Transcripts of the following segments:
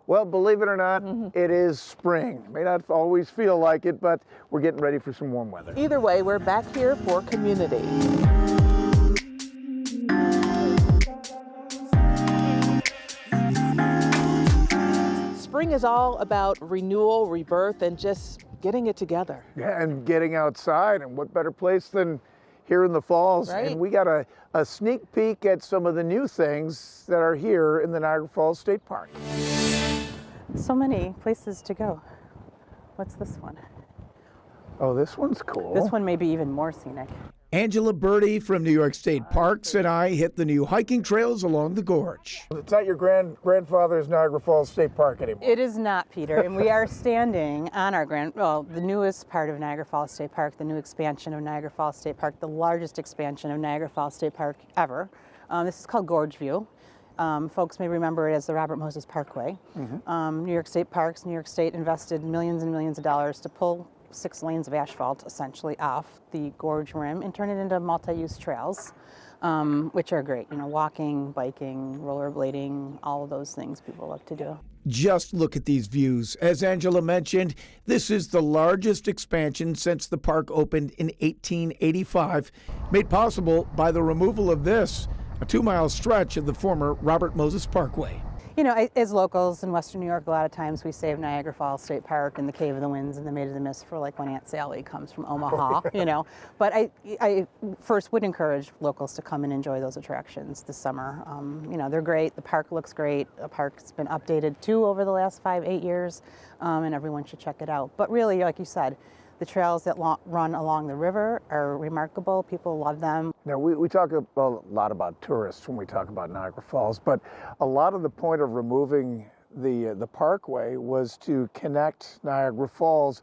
Well, believe it or not, it is spring. May not always feel like it, but we're getting ready for some warm weather. Either way, we're back here for community. Spring is all about renewal, rebirth, and just getting it together. Yeah, and getting outside, and what better place than here in the Falls. Right. And we got a sneak peek at some of the new things that are here in the Niagara Falls State Park. So many places to go. What's this one? Oh, this one's cool. This one may be even more scenic. Angela Birdie from New York State Parks and I hit the new hiking trails along the gorge. It's not your grandfather's Niagara Falls State Park anymore. It is not, Peter, and we are standing on our the newest part of Niagara Falls State Park, the new expansion of Niagara Falls State Park, the largest expansion of Niagara Falls State Park ever. This is called Gorge View. Folks may remember it as the Robert Moses Parkway. New York State Parks, New York State invested millions and millions of dollars to pull 6 lanes of asphalt essentially off the gorge rim and turn it into multi-use trails, which are great. You know, walking, biking, rollerblading, all of those things people love to do. Just look at these views. As Angela mentioned, this is the largest expansion since the park opened in 1885, made possible by the removal of this, a 2-mile stretch of the former Robert Moses Parkway. You know, as locals in Western New York, a lot of times we save Niagara Falls State Park and the Cave of the Winds and the Maid of the Mist for like when Aunt Sally comes from Omaha, you know. But I first would encourage locals to come and enjoy those attractions this summer. You know, they're great. The park looks great. The park's been updated too over the last 5-8 years, and everyone should check it out. But really, like you said, the trails that run along the river are remarkable. People love them. Now, we talk a lot about tourists when we talk about Niagara Falls, but a lot of the point of removing the parkway was to connect Niagara Falls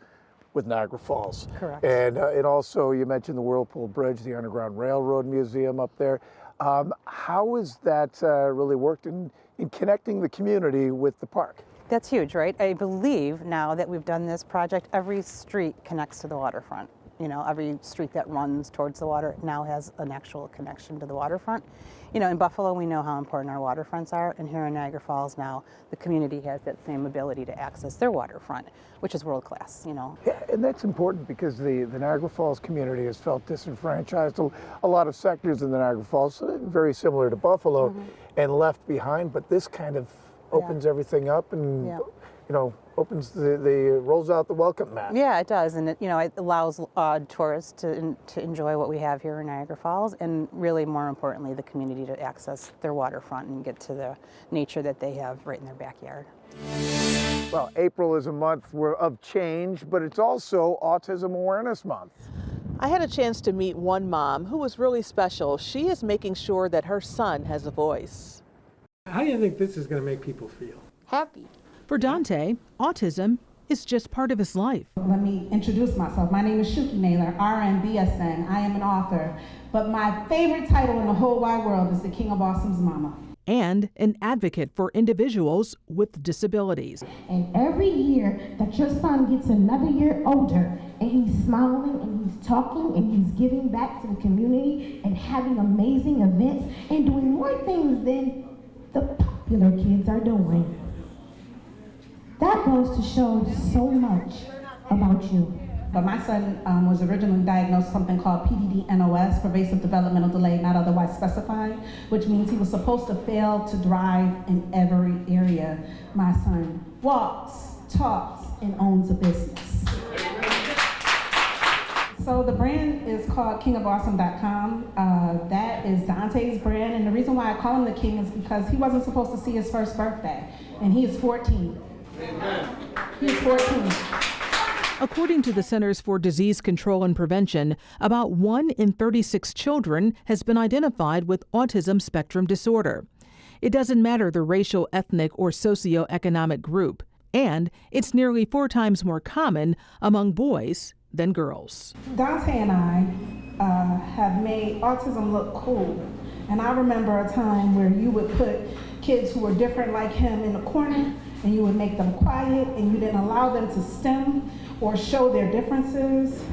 with Niagara Falls. Correct. And also, you mentioned the Whirlpool Bridge, the Underground Railroad Museum up there. How has that really worked in connecting the community with the park? That's huge, right? I believe now that we've done this project, every street connects to the waterfront. You know, every street that runs towards the water now has an actual connection to the waterfront. You know, in Buffalo, we know how important our waterfronts are, and here in Niagara Falls now, the community has that same ability to access their waterfront, which is world class, you know. Yeah, and that's important because the Niagara Falls community has felt disenfranchised. A lot of sectors in the Niagara Falls, very similar to Buffalo, and left behind, but this kind of opens everything up and, you know, opens rolls out the welcome mat. Yeah, it does, and it, you know, it allows tourists to enjoy what we have here in Niagara Falls, and really, more importantly, the community to access their waterfront and get to the nature that they have right in their backyard. Well, April is a month of change, but it's also Autism Awareness Month. I had a chance to meet one mom who was really special. She is making sure that her son has a voice. How do you think this is going to make people feel? Happy. For Dante, autism is just part of his life. Let me introduce myself. My name is Shuki Naylor, RN, BSN. I am an author, but my favorite title in the whole wide world is the King of Awesome's Mama. And an advocate for individuals with disabilities. And every year that your son gets another year older and he's smiling and he's talking and he's giving back to the community and having amazing events and doing more things than the popular kids are doing. That goes to show so much about you. But my son was originally diagnosed with something called PDD-NOS, pervasive developmental delay not otherwise specified, which means he was supposed to fail to drive in every area. My son walks, talks, and owns a business. So the brand is called kingofawesome.com. That is Dante's brand, and the reason why I call him the king is because he wasn't supposed to see his first birthday, and he is 14. Amen. He is 14. According to the Centers for Disease Control and Prevention, about 1 in 36 children has been identified with autism spectrum disorder. It doesn't matter the racial, ethnic, or socioeconomic group, and it's nearly 4 times more common among boys than girls. Dante and I have made autism look cool, and I remember a time where you would put kids who were different like him in a corner, and you would make them quiet, and you didn't allow them to STEM or show their differences.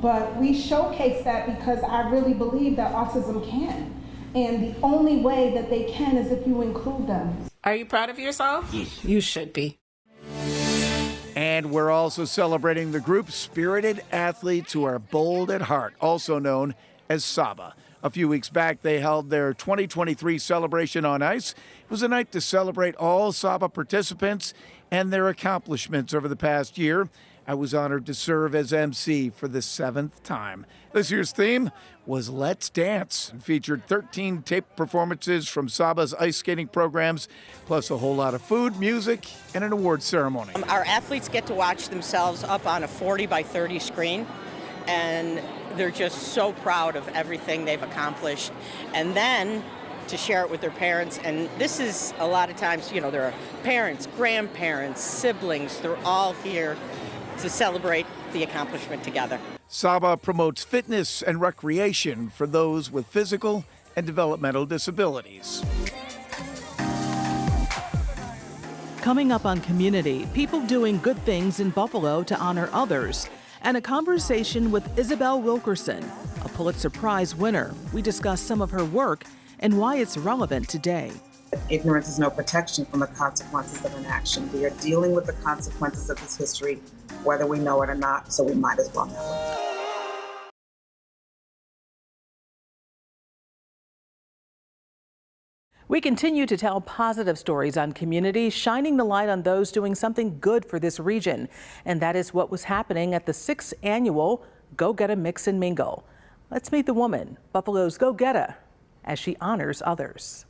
But we showcase that because I really believe that autism can. And the only way that they can is if you include them. Are you proud of yourself? Yes. You should be. And we're also celebrating the group's spirited athletes who are bold at heart, also known as SABA. A few weeks back, they held their 2023 celebration on ice. It was a night to celebrate all SABA participants and their accomplishments over the past year. I was honored to serve as MC for the 7th time. This year's theme was Let's Dance and featured 13 taped performances from SABA's ice skating programs, plus a whole lot of food, music, and an award ceremony. Our athletes get to watch themselves up on a 40 by 30 screen, and they're just so proud of everything they've accomplished. And then to share it with their parents. And this is a lot of times, you know, there are parents, grandparents, siblings, they're all here to celebrate the accomplishment together. SABA promotes fitness and recreation for those with physical and developmental disabilities. Coming up on Community, people doing good things in Buffalo to honor others, and a conversation with Isabel Wilkerson, a Pulitzer Prize winner. We discuss some of her work and why it's relevant today. Ignorance is no protection from the consequences of inaction. We are dealing with the consequences of this history, whether we know it or not, so we might as well know it. We continue to tell positive stories on Community, shining the light on those doing something good for this region. And that is what was happening at the 6th annual Go Getta Mix and Mingle. Let's meet the woman, Buffalo's Go Getta, as she honors others.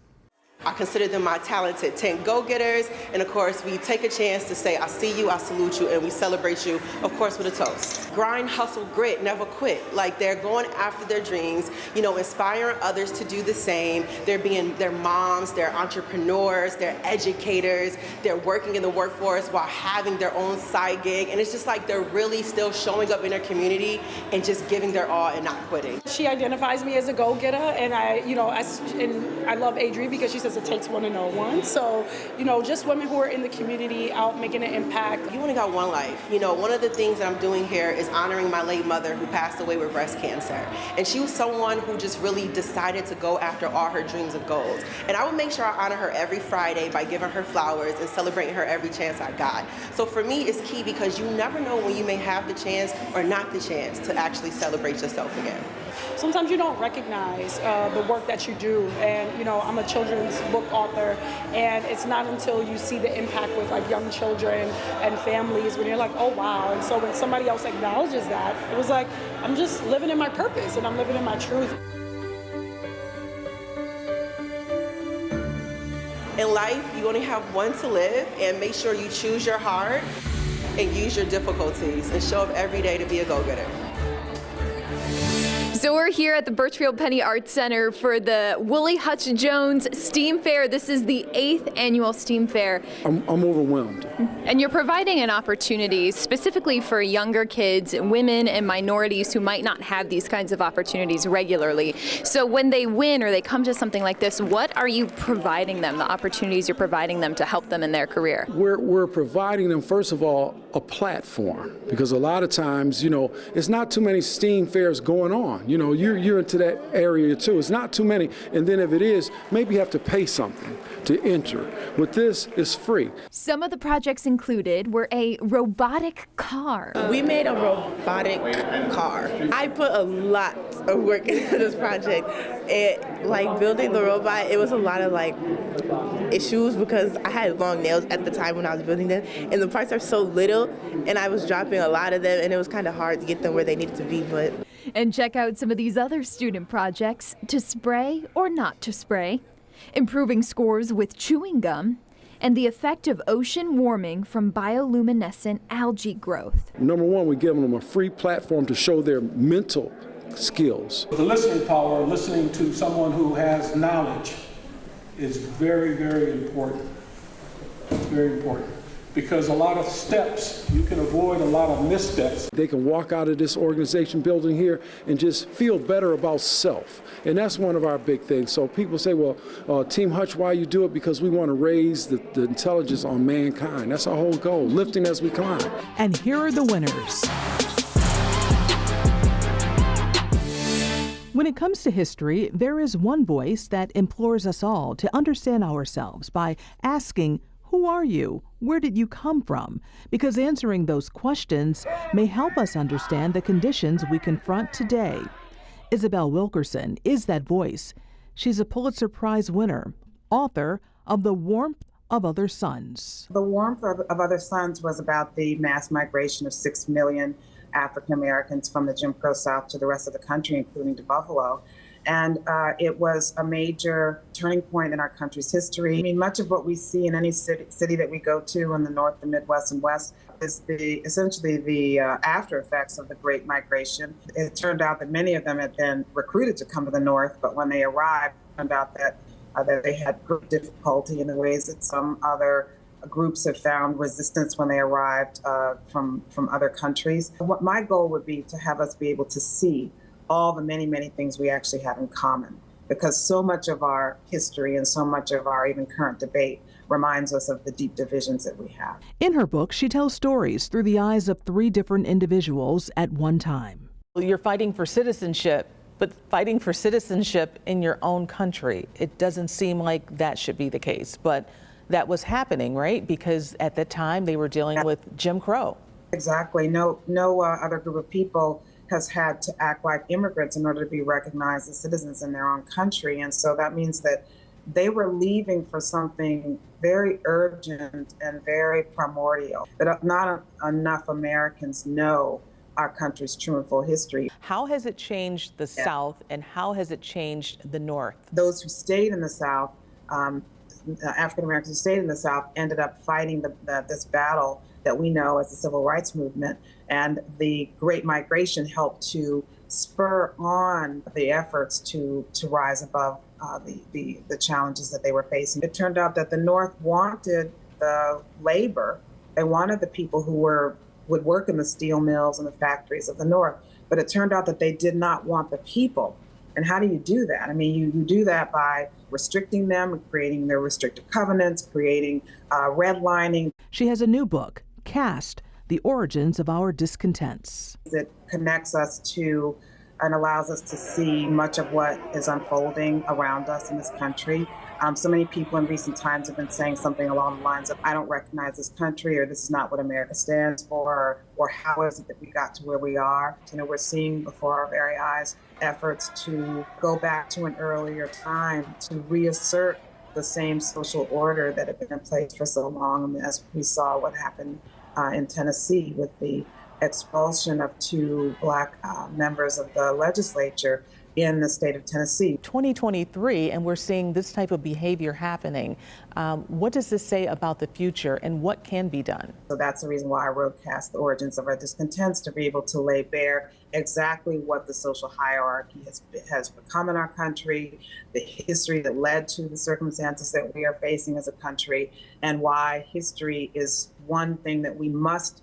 I consider them my talented 10 go-getters, and of course we take a chance to say I see you, I salute you, and we celebrate you, of course, with a toast. Grind, hustle, grit, never quit. Like, they're going after their dreams, you know, inspiring others to do the same. They're moms, they're entrepreneurs, they're educators, they're working in the workforce while having their own side gig, and it's just like they're really still showing up in their community and just giving their all and not quitting. She identifies me as a go-getter, and I love Adri because she says it takes one to know one. So, you know, just women who are in the community out making an impact. You only got one life. You know, one of the things that I'm doing here is honoring my late mother who passed away with breast cancer. And she was someone who just really decided to go after all her dreams and goals. And I would make sure I honor her every Friday by giving her flowers and celebrating her every chance I got. So for me, it's key because you never know when you may have the chance or not the chance to actually celebrate yourself again. Sometimes you don't recognize the work that you do, and you know, I'm a children's book author, and it's not until you see the impact with like young children and families when you're like, oh wow. And so when somebody else acknowledges that, it was like, I'm just living in my purpose and I'm living in my truth. In life, you only have one to live, and make sure you choose your heart and use your difficulties and show up every day to be a go-getter. So we're here at the Birchfield Penny Arts Center for the Woolley Hutch Jones STEAM Fair. This is the 8th annual STEAM Fair. I'm overwhelmed. And you're providing an opportunity specifically for younger kids, women, and minorities who might not have these kinds of opportunities regularly. So when they win or they come to something like this, what are you providing them, the opportunities you're providing them to help them in their career? We're providing them, first of all, a platform, because a lot of times, you know, it's not too many STEAM fairs going on. You know, you're into that area too. It's not too many. And then if it is, maybe you have to pay something to enter. With this, it's free. Some of the projects included were a robotic car. We made a robotic car. I put a lot of work into this project. Like building the robot, it was a lot of like issues because I had long nails at the time when I was building them, and the parts are so little, and I was dropping a lot of them, and it was kind of hard to get them where they needed to be. But and check out some of these other student projects: to spray or not to spray, improving scores with chewing gum, and the effect of ocean warming from bioluminescent algae growth. Number one, we're giving them a free platform to show their mental skills. The listening power, listening to someone who has knowledge, is very, very important. It's very important. Because a lot of steps, you can avoid a lot of missteps. They can walk out of this organization building here and just feel better about self. And that's one of our big things. So people say, well, Team Hutch, why you do it? Because we want to raise the intelligence on mankind. That's our whole goal, lifting as we climb. And here are the winners. When it comes to history, there is one voice that implores us all to understand ourselves by asking, who are you? Where did you come from? Because answering those questions may help us understand the conditions we confront today. Isabel Wilkerson is that voice. She's a Pulitzer Prize winner, author of The Warmth of Other Suns. The Warmth of Other Suns was about the mass migration of 6 million African Americans from the Jim Crow South to the rest of the country, including to Buffalo. And it was a major turning point in our country's history. I mean, much of what we see in any city that we go to in the North, the Midwest, and West is essentially the after effects of the Great Migration. It turned out that many of them had been recruited to come to the North, but when they arrived, it turned out that they had great difficulty in the ways that some other groups have found resistance when they arrived from other countries. What my goal would be to have us be able to see all the many, many things we actually have in common, because so much of our history and so much of our even current debate reminds us of the deep divisions that we have. In her book, she tells stories through the eyes of 3 different individuals at one time. You're fighting for citizenship, but fighting for citizenship in your own country. It doesn't seem like that should be the case, but that was happening, right? Because at the time they were dealing with Jim Crow. Exactly. No other group of people has had to act like immigrants in order to be recognized as citizens in their own country. And so that means that they were leaving for something very urgent and very primordial, that not enough Americans know our country's true and full history. How has it changed the South, and how has it changed the North? Those who stayed in the South, African Americans who stayed in the South, ended up fighting this battle that we know as the Civil Rights Movement, and the Great Migration helped to spur on the efforts to rise above the challenges that they were facing. It turned out that the North wanted the labor. They wanted the people who would work in the steel mills and the factories of the North, but it turned out that they did not want the people. And how do you do that? I mean, you do that by restricting them, creating their restrictive covenants, creating redlining. She has a new book, Cast: The Origins of Our Discontents. It connects us to and allows us to see much of what is unfolding around us in this country. So many people in recent times have been saying something along the lines of, I don't recognize this country, or this is not what America stands for, or how is it that we got to where we are? You know, we're seeing before our very eyes efforts to go back to an earlier time, to reassert the same social order that had been in place for so long, as we saw what happened in Tennessee with the expulsion of 2 Black members of the legislature in the state of Tennessee. 2023, and we're seeing this type of behavior happening. What does this say about the future, and what can be done? So that's the reason why I wrote Cast: The Origins of Our Discontents, to be able to lay bare exactly what the social hierarchy has become in our country, the history that led to the circumstances that we are facing as a country, and why history is one thing that we must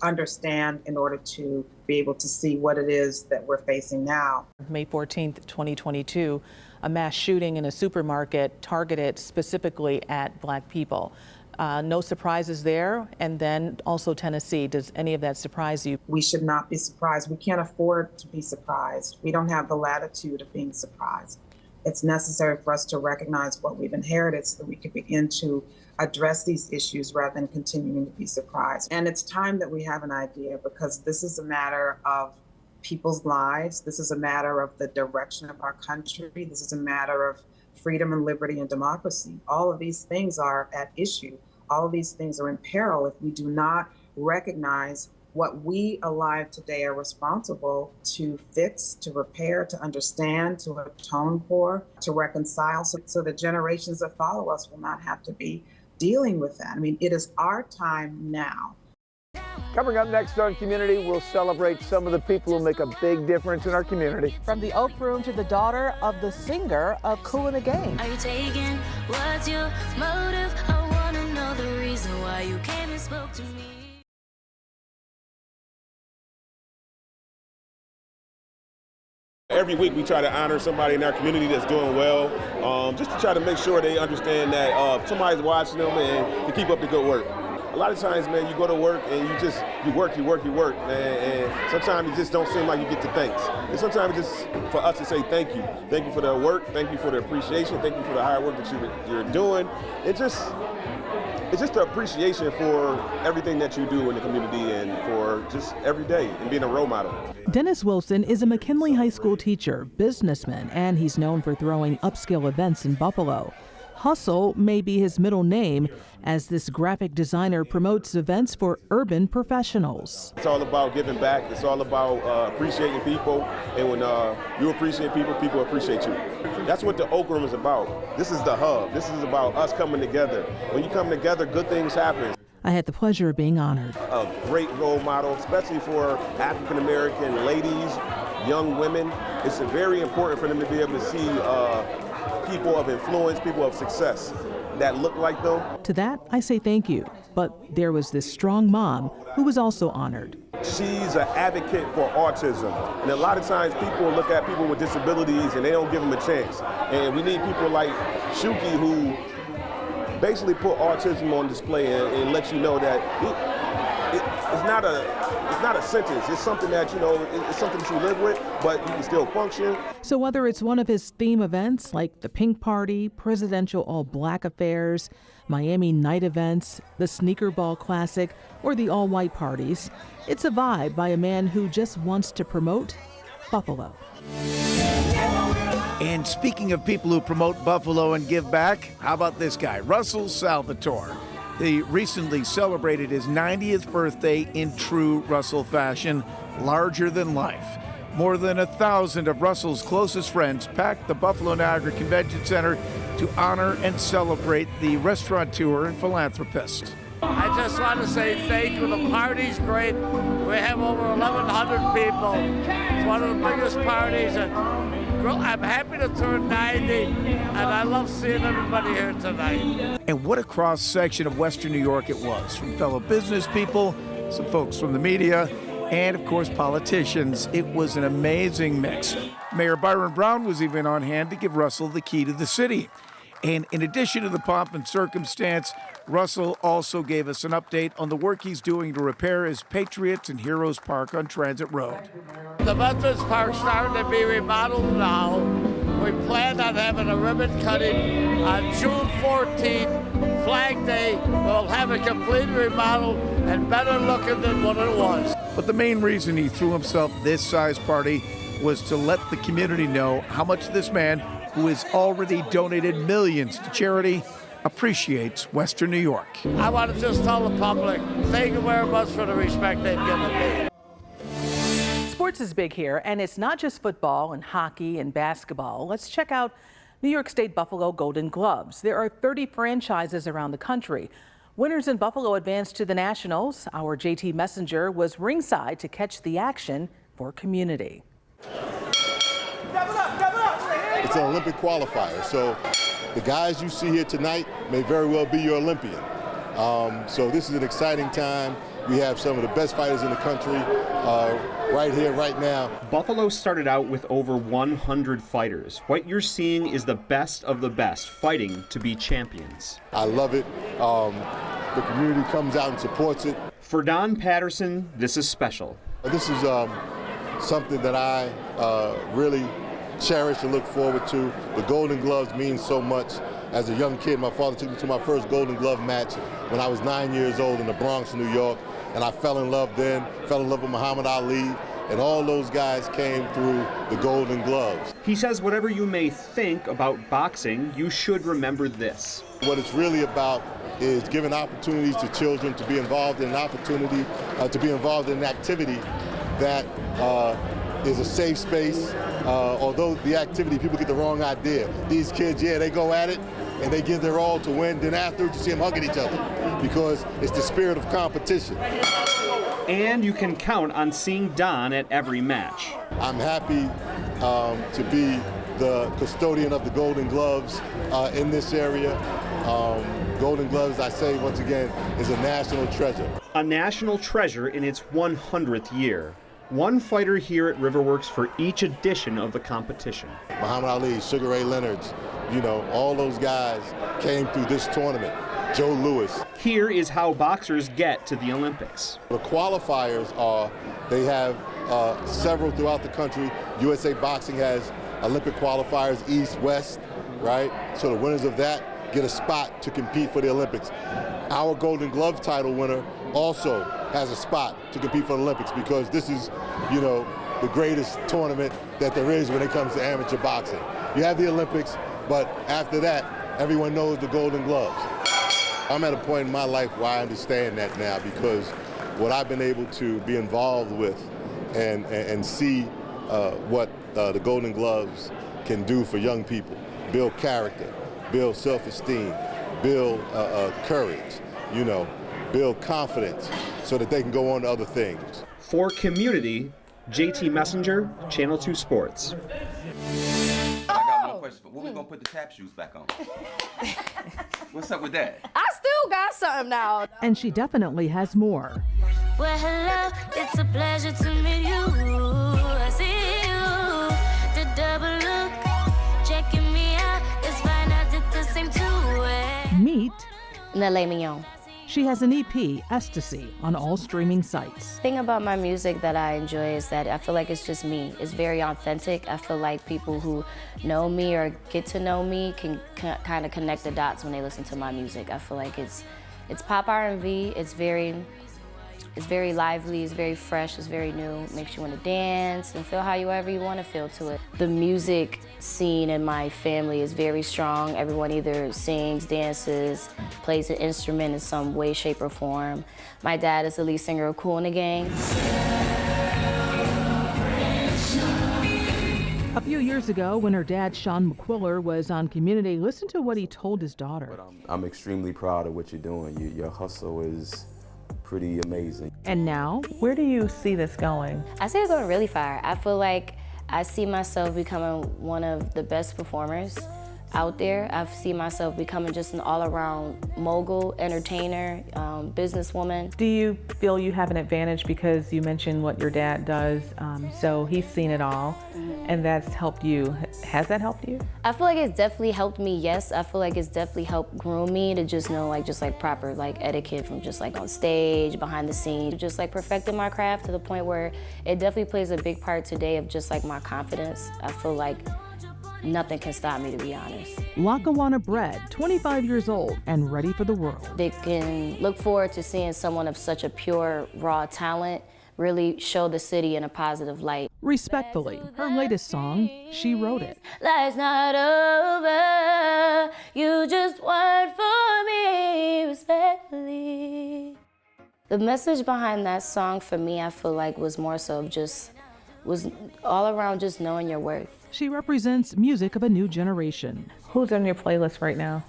understand in order to be able to see what it is that we're facing now. May 14th, 2022, a mass shooting in a supermarket targeted specifically at Black people. No surprises there. And then also Tennessee. Does any of that surprise you? We should not be surprised. We can't afford to be surprised. We don't have the latitude of being surprised. It's necessary for us to recognize what we've inherited so that we can begin to address these issues rather than continuing to be surprised. And it's time that we have an idea, because this is a matter of people's lives. This is a matter of the direction of our country. This is a matter of freedom and liberty and democracy. All of these things are at issue. All of these things are in peril if we do not recognize what we alive today are responsible to fix, to repair, to understand, to atone for, to reconcile, so the generations that follow us will not have to be dealing with that. I mean, it is our time now. Coming up next on Community, we'll celebrate some of the people who make a big difference in our community. From the Oak Room to the daughter of the singer of Kool and the Gang. Are you taking? What's your motive? I want to know the reason why you came and spoke to me. Every week we try to honor somebody in our community that's doing well, just to try to make sure they understand that somebody's watching them and to keep up the good work. a lot of times, man, you go to work and you work, man, and sometimes it just don't seem like you get to thanks. And sometimes it's just for us to say thank you. Thank you for the work, thank you for the appreciation, thank you for the hard work that you're doing. It's just the appreciation for everything that you do in the community and for just every day and being a role model. Dennis Wilson is a McKinley High School teacher, businessman, and he's known for throwing upscale events in Buffalo. Hustle may be his middle name, as this graphic designer promotes events for urban professionals. It's all about giving back. It's all about appreciating people. And when you appreciate people, people appreciate you. That's what the Oak Room is about. This is the hub. This is about us coming together. When you come together, good things happen. I had the pleasure of being honored. A great role model, especially for African-American ladies, young women. It's very important for them to be able to see people of influence, people of success that look like them. To that, I say thank you. But there was this strong mom who was also honored. She's an advocate for autism. And a lot of times people look at people with disabilities and they don't give them a chance. And we need people like Shuki who basically put autism on display and let you know that it's not a sentence. It's something that, it's something that you live with, but you can still function. So whether it's one of his theme events like the Pink Party, Presidential All-Black Affairs, Miami Night events, the Sneaker Ball Classic, or the all-white parties, it's a vibe by a man who just wants to promote Buffalo. And speaking of people who promote Buffalo and give back, how about this guy, Russell Salvatore? He recently celebrated his 90th birthday in true Russell fashion, larger than life. More than 1,000 of Russell's closest friends packed the Buffalo Niagara Convention Center to honor and celebrate the restaurateur and philanthropist. I just want to say thank you. The party's great. We have over 1,100 people. It's one of the biggest parties. I'm happy to turn 90, and I love seeing everybody here tonight. And what a cross-section of Western New York it was, from fellow business people, some folks from the media, and of course politicians. It was an amazing mix. Mayor Byron Brown was even on hand to give Russell the key to the city. And in addition to the pomp and circumstance, Russell also gave us an update on the work he's doing to repair his Patriots and Heroes Park on Transit Road. The Veterans Park's starting to be remodeled now. We plan on having a ribbon cutting on June 14th, Flag Day. We'll have it completely remodeled and better looking than what it was. But the main reason he threw himself this size party was to let the community know how much this man, who has already donated millions to charity, appreciates Western New York. I want to just tell the public, thank you very much for the respect they've given me. Sports is big here, and it's not just football and hockey and basketball. Let's check out New York State Buffalo Golden Gloves. There are 30 franchises around the country. Winners in Buffalo advanced to the Nationals. Our JT Messenger was ringside to catch the action for commUNITY. It's an Olympic qualifier, so the guys you see here tonight may very well be your Olympian. So this is an exciting time. We have some of the best fighters in the country right here, right now. Buffalo started out with over 100 fighters. What you're seeing is the best of the best fighting to be champions. I love it. The community comes out and supports it. For Don Patterson, this is special. This is something that I really cherish and look forward to. The Golden Gloves mean so much. As a young kid, my father took me to my first Golden Glove match when I was 9 years old in the Bronx, New York, and I fell in love then, fell in love with Muhammad Ali, and all those guys came through the Golden Gloves. He says whatever you may think about boxing, you should remember this. What it's really about is giving opportunities to children to be involved in an opportunity, to be involved in an activity that is a safe space. Although the activity, people get the wrong idea. These kids, yeah, they go at it and they give their all to win. Then afterwards, you see them hugging each other because it's the spirit of competition. And you can count on seeing Don at every match. I'm happy to be the custodian of the Golden Gloves in this area. Golden Gloves, I say once again, is a national treasure. A national treasure in its 100th year. One fighter here at Riverworks for each edition of the competition. Muhammad Ali, Sugar Ray Leonard, all those guys came through this tournament. Joe Louis. Here is how boxers get to the Olympics. The qualifiers are, they have several throughout the country. USA Boxing has Olympic qualifiers, East, West, right? So the winners of that get a spot to compete for the Olympics. Our Golden Glove title winner also has a spot to compete for the Olympics because this is, you know, the greatest tournament that there is when it comes to amateur boxing. You have the Olympics, but after that, everyone knows the Golden Gloves. I'm at a point in my life where I understand that now because what I've been able to be involved with and see what the Golden Gloves can do for young people, build character, build self-esteem, build courage, you know, build confidence so that they can go on to other things. For commUNITY, JT Messenger, Channel 2 Sports. I got one question. When we gonna put the tap shoes back on? What's up with that? I still got something now. And she definitely has more. Well, hello, it's a pleasure to meet you. I see you. The double look, checking me out. It's fine, I did the same too. Meet Nellé Mignon. She has an EP, Ecstasy, on all streaming sites. The thing about my music that I enjoy is that I feel like it's just me. It's very authentic. I feel like people who know me or get to know me can kind of connect the dots when they listen to my music. I feel like it's pop R&B. It's very lively, it's very fresh, it's very new. It makes you want to dance and feel however you want to feel to it. The music scene in my family is very strong. Everyone either sings, dances, plays an instrument in some way, shape, or form. My dad is the lead singer of Kool and the Gang. A few years ago, when her dad, Sean McQuiller, was on commUNITY, listen to what he told his daughter. I'm extremely proud of what you're doing. Your hustle is pretty amazing. And now, where do you see this going? I see it going really far. I feel like I see myself becoming one of the best performers out there. I see myself becoming just an all-around mogul, entertainer, businesswoman. Do you feel you have an advantage because you mentioned what your dad does, so he's seen it all, and that's helped you. Has that helped you? I feel like it's definitely helped me, yes. I feel like it's definitely helped groom me to just know proper etiquette from just on stage, behind the scenes, just perfecting my craft to the point where it definitely plays a big part today of just my confidence. I feel like nothing can stop me, to be honest. Lackawanna bred, 25 years old, and ready for the world. They can look forward to seeing someone of such a pure, raw talent really show the city in a positive light. Respectfully, her latest song, she wrote it. Life's not over, you just weren't for me, respectfully. The message behind that song for me, I feel like was more so was all around just knowing your worth. She represents music of a new generation. Who's on your playlist right now?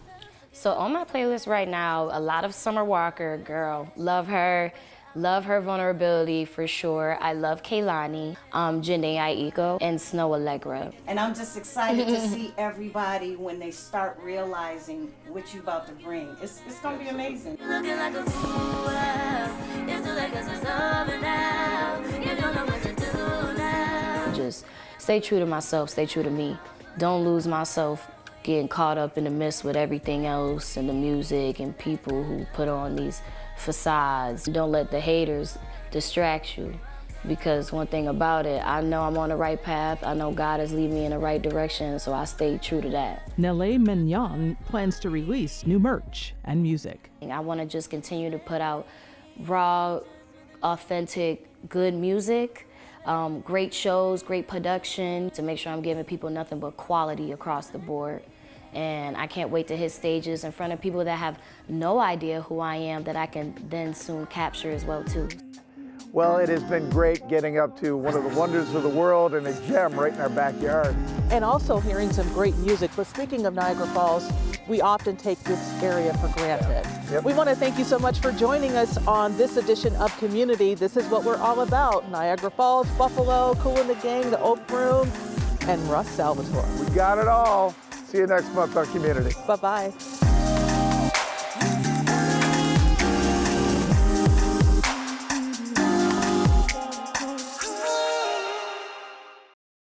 So on my playlist right now, a lot of Summer Walker, girl. Love her vulnerability for sure. I love Kehlani, Jhené Aiko, and Snow Allegra. And I'm just excited to see everybody when they start realizing what you about to bring. It's gonna be amazing. Looking like a fool, it's the Lakers is over now. You don't know what to do now. Just stay true to myself, stay true to me. Don't lose myself getting caught up in the midst with everything else and the music and people who put on these facades. Don't let the haters distract you, because one thing about it, I know I'm on the right path. I know God is leading me in the right direction, so I stay true to that. Nellé Mignon plans to release new merch and music. I want to just continue to put out raw, authentic, good music, great shows, great production, to make sure I'm giving people nothing but quality across the board. And I can't wait to hit stages in front of people that have no idea who I am, that I can then soon capture as well too. Well, it has been great getting up to one of the wonders of the world and a gem right in our backyard. And also hearing some great music. But speaking of Niagara Falls, we often take this area for granted. Yep. We want to thank you so much for joining us on this edition of commUNITY. This is what we're all about. Niagara Falls, Buffalo, Kool and the Gang, the Oak Room, and Russ Salvatore. We got it all. See you next month on commUNITY. Bye-bye.